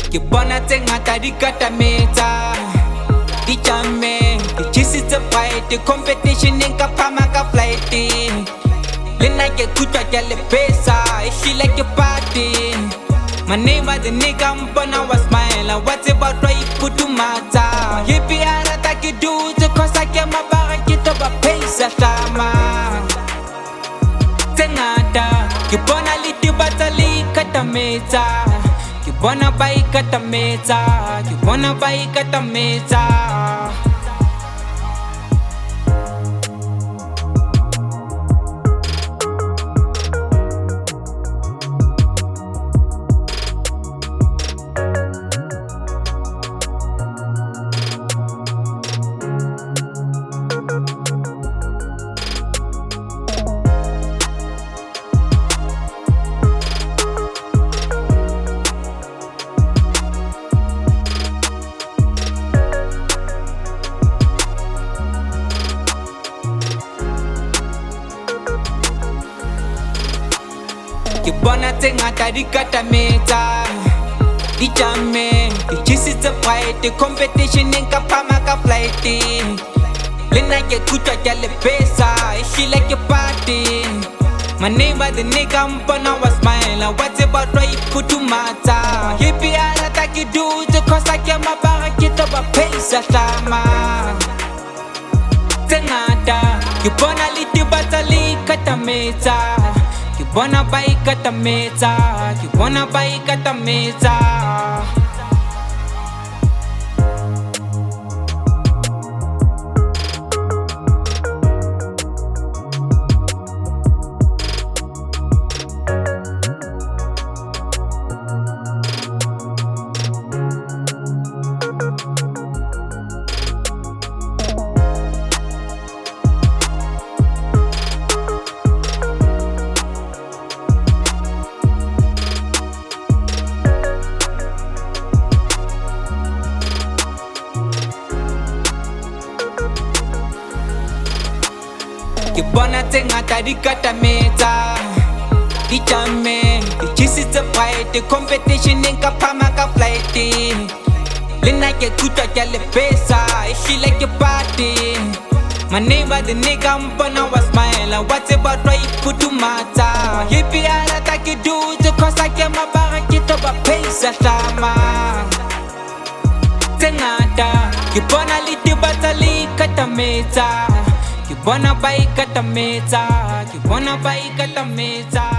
Ke bona tse ngata di katametsa di jamme ke chisitse fight competition ka phama ka flight le nna ke kutlwa ke le pesa e hlile ke party my name is the nigga mbona wa smile what's about right kutumata hippie arata ke dutse khosa ke mabara ke toba pesa hlama tse ngata ke bona le tibatsa le katametsa ke bona ba ikatametsa ke bona ba ikatametsa Ke bona tse ngata di katametsa di jamme ke chisitse fight competition ka phama ka flight le nna ke kutlwa ke le pesa e hlile ke party my name is the nigga mbona wa smile what's about right kutumata hippie arata ke dutse khosa ke mabara ke toba pesa hlama tse ngata ke bona le tibatsa le katametsa ke bona ba ikatametsa ke bona ba ikatametsa Ke bona tse ngata di katametsa di jamme ke chisitse fight competition ka phama ka flight le nna ke kutlwa ke le pesa e hlile ke party my name is the nigga mbona wa smile what's about right kutumata hippie arata ke dutse khosa ke mabara ke toba pesa hlama tse ngata ke bona le tibatsa le katametsa ke bona ba ikatametsa ke bona ba ikatametsa